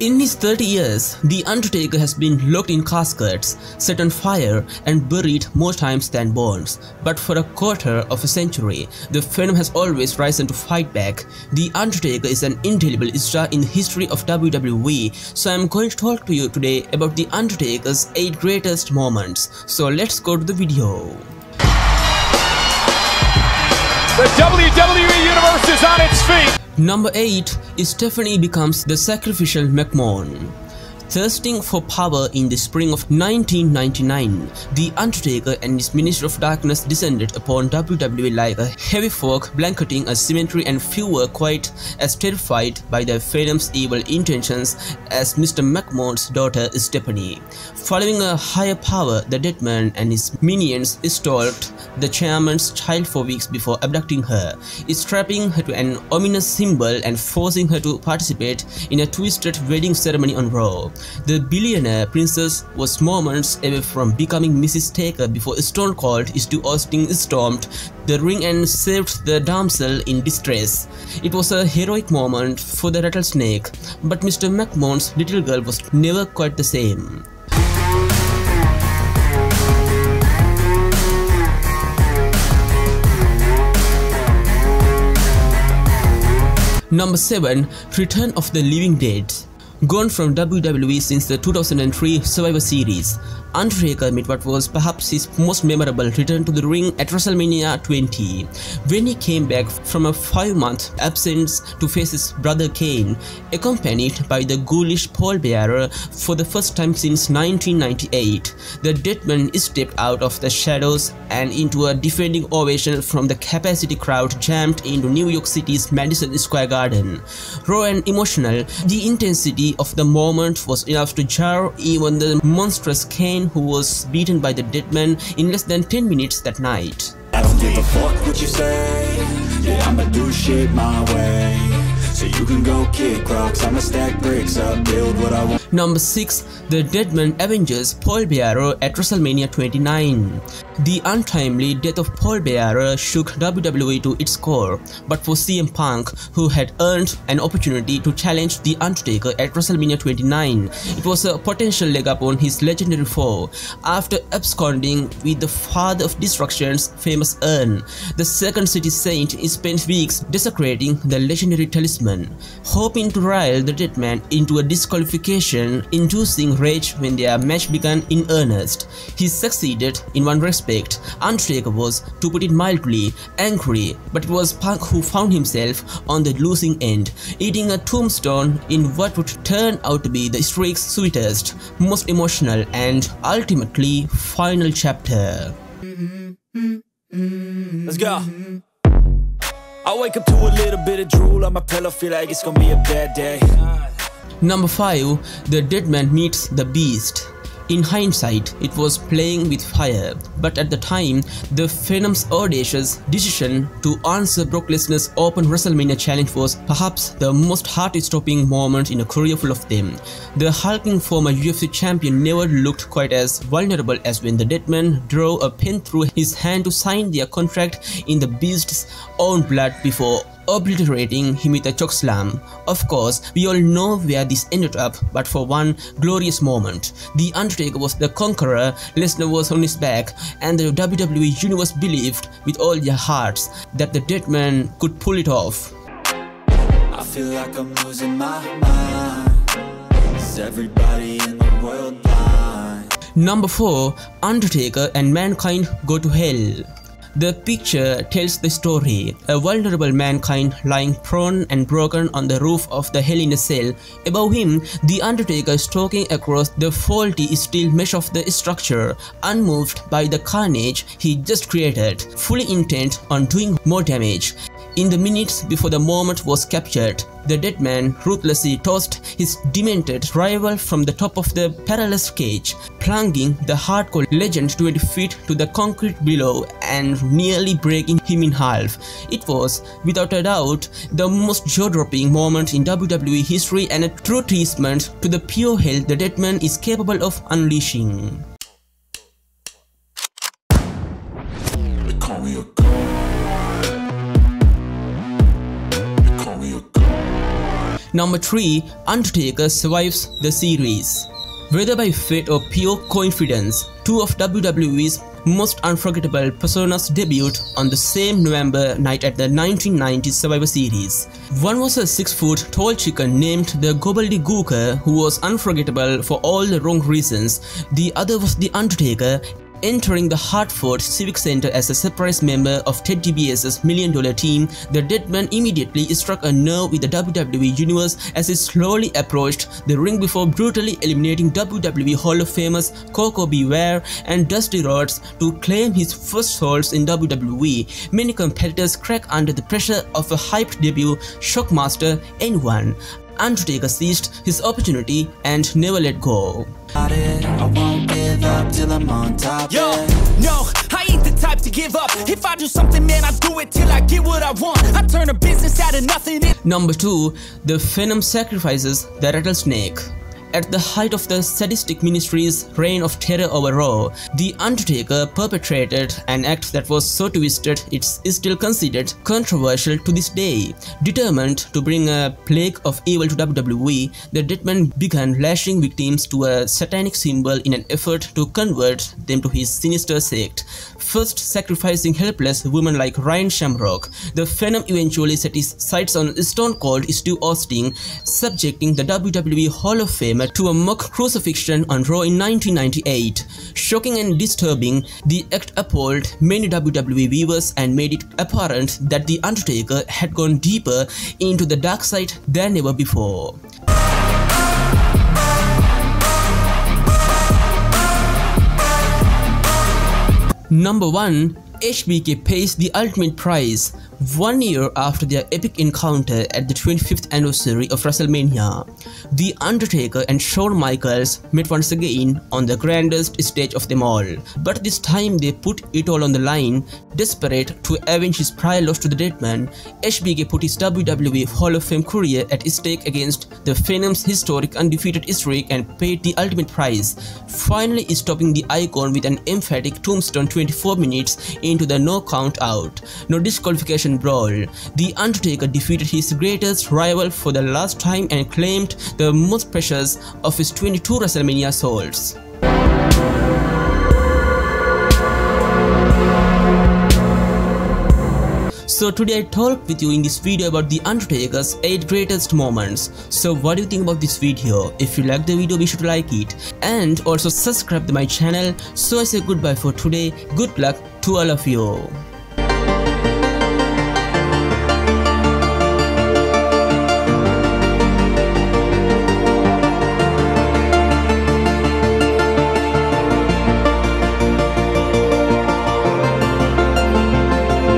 In his 30 years, The Undertaker has been locked in caskets, set on fire, and buried more times than Bones. But for a quarter of a century, the Phenom has always risen to fight back. The Undertaker is an indelible star in the history of WWE, so I'm going to talk to you today about The Undertaker's 8 greatest moments. So let's go to the video. The WWE Universe is on its feet. Number 8 is Stephanie becomes the sacrificial McMahon. Thirsting for power in the spring of 1999, The Undertaker and his Minister of Darkness descended upon WWE like a heavy fog blanketing a cemetery, and few were quite as terrified by the Phenom's evil intentions as Mr. McMahon's daughter Stephanie. Following a higher power, the Deadman and his minions stalked the chairman's child for weeks before abducting her, strapping her to an ominous symbol and forcing her to participate in a twisted wedding ceremony on Raw. The billionaire princess was moments away from becoming Mrs. Taker before Stone Cold Steve Austin stormed the ring and saved the damsel in distress. It was a heroic moment for the rattlesnake, but Mr. McMahon's little girl was never quite the same. Number 7. Return of the Living Dead. Gone from WWE since the 2003 Survivor Series, Undertaker made what was perhaps his most memorable return to the ring at WrestleMania 20, when he came back from a 5-month absence to face his brother Kane, accompanied by the ghoulish pallbearer for the first time since 1998. The Deadman stepped out of the shadows and into a defending ovation from the capacity crowd jammed into New York City's Madison Square Garden. Raw and emotional, the intensity of the moment was enough to jar even the monstrous Kane, who was beaten by the Deadman in less than 10 minutes that night. I don't give a fuck what you say. Yeah, I'ma do shit my way. So you can go kick rocks, I'ma stack bricks up, build what I want. Number 6. The Deadman avenges pallbearer at WrestleMania 29. The untimely death of pallbearer shook WWE to its core, but for CM Punk, who had earned an opportunity to challenge The Undertaker at WrestleMania 29, it was a potential leg up on his legendary foe. After absconding with the Father of Destruction's famous urn, the Second City Saint spent weeks desecrating the legendary talisman, hoping to rile the Deadman into a disqualification, inducing rage when their match began in earnest. He succeeded in one respect. Undertaker was, to put it mildly, angry, but it was Punk who found himself on the losing end, eating a tombstone in what would turn out to be the streak's sweetest, most emotional, and ultimately final chapter. Let's go. I wake up to a little bit of drool on my pillow, feel like it's gonna be a bad day. Number 5. The Deadman meets the Beast. In hindsight, it was playing with fire, but at the time, the Phenom's audacious decision to answer Brock Lesnar's open WrestleMania challenge was perhaps the most heart-stopping moment in a career full of them. The hulking former UFC champion never looked quite as vulnerable as when the Deadman drove a pen through his hand to sign their contract in the Beast's own blood before obliterating him with a chokeslam. Of course, we all know where this ended up, but for one glorious moment, The Undertaker was the conqueror, Lesnar was on his back, and the WWE Universe believed with all their hearts that the Deadman could pull it off. I feel like I'm losing my mind. Is everybody in the world blind? Number 4. Undertaker and Mankind go to hell. The picture tells the story, a vulnerable Mankind lying prone and broken on the roof of the Hell in a Cell. Above him, The Undertaker stalking across the faulty steel mesh of the structure, unmoved by the carnage he just created, fully intent on doing more damage. In the minutes before the moment was captured, the Deadman ruthlessly tossed his demented rival from the top of the perilous cage, plunging the hardcore legend 20 feet to the concrete below and nearly breaking him in half. It was, without a doubt, the most jaw-dropping moment in WWE history and a true testament to the pure hell the Deadman is capable of unleashing. They call me a god. They call me a god. Number 3. Undertaker survives the series. Whether by fate or pure coincidence, two of WWE's most unforgettable personas debuted on the same November night at the 1990 Survivor Series. One was a 6-foot tall chicken named the Gobbledygooker who was unforgettable for all the wrong reasons. The other was The Undertaker, entering the Hartford Civic Center as a surprise member of Ted DiBiase's $1 Million Team. The dead man immediately struck a nerve with the WWE Universe as he slowly approached the ring before brutally eliminating WWE Hall of Famers Coco Beware and Dusty Rhodes to claim his first souls in WWE. Many competitors crack under the pressure of a hyped debut, Shockmaster N1. Undertaker seized his opportunity and never let go. I won't give up till I'm on top. Yo, no, I ain't the type to give up. If I do something, man, I do it till I get what I want. I turn a business out of nothing. Number 2. The Phenom sacrifices the rattlesnake. At the height of the sadistic ministry's reign of terror over Raw, The Undertaker perpetrated an act that was so twisted it is still considered controversial to this day. Determined to bring a plague of evil to WWE, the deadman began lashing victims to a satanic symbol in an effort to convert them to his sinister sect. First sacrificing helpless women like Ryan Shamrock, the Phenom eventually set his sights on Stone Cold Steve Austin, subjecting the WWE Hall of Fame to a mock crucifixion on Raw in 1998. Shocking and disturbing, the act appalled many WWE viewers and made it apparent that The Undertaker had gone deeper into the dark side than ever before. Number 1. HBK pays the ultimate prize. 1 year after their epic encounter at the 25th anniversary of WrestleMania, The Undertaker and Shawn Michaels met once again on the grandest stage of them all. But this time they put it all on the line. Desperate to avenge his prior loss to the deadman, HBK put his WWE Hall of Fame career at stake against the Phenom's historic undefeated streak and paid the ultimate prize, finally stopping the icon with an emphatic tombstone 24 minutes into the no count out, no disqualification brawl. The Undertaker defeated his greatest rival for the last time and claimed the most precious of his 22 WrestleMania souls. So today I talked with you in this video about The Undertaker's 8 greatest moments. So what do you think about this video? If you like the video, be sure to like it and also subscribe to my channel. So I say goodbye for today. Good luck to all of you.